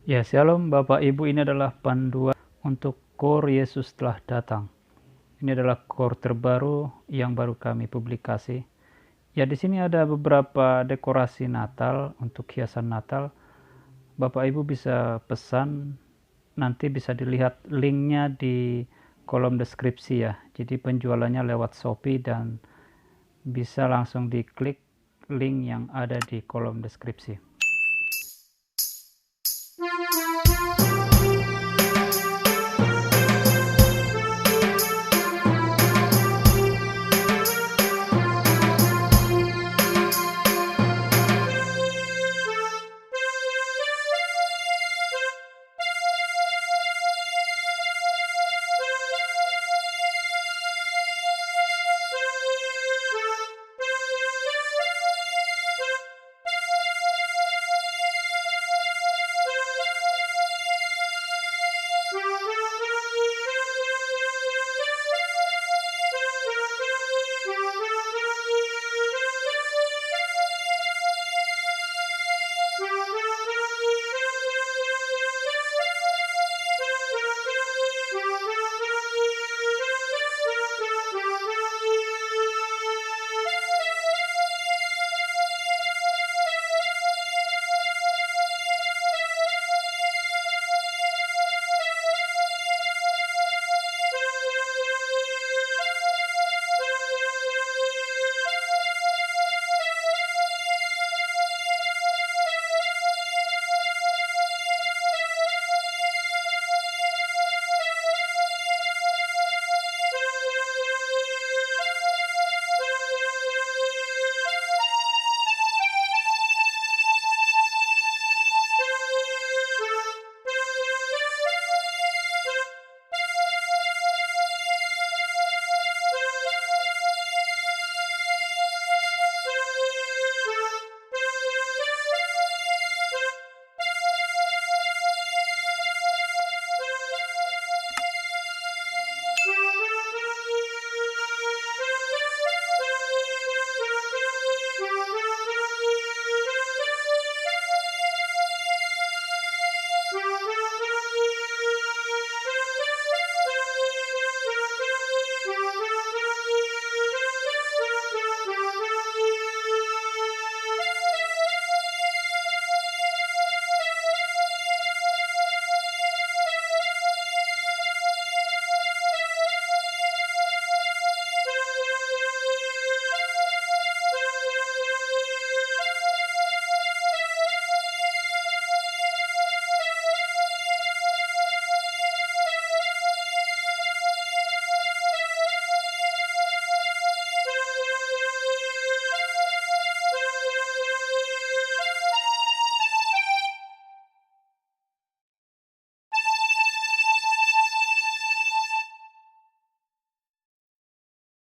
Ya, shalom Bapak Ibu, ini adalah panduan untuk core Yesus telah datang. Ini adalah core terbaru yang baru kami publikasi. Ya, di sini ada beberapa dekorasi Natal untuk hiasan Natal. Bapak Ibu bisa pesan, nanti bisa dilihat linknya di kolom deskripsi ya. Jadi penjualannya lewat Shopee dan bisa langsung diklik link yang ada di kolom deskripsi.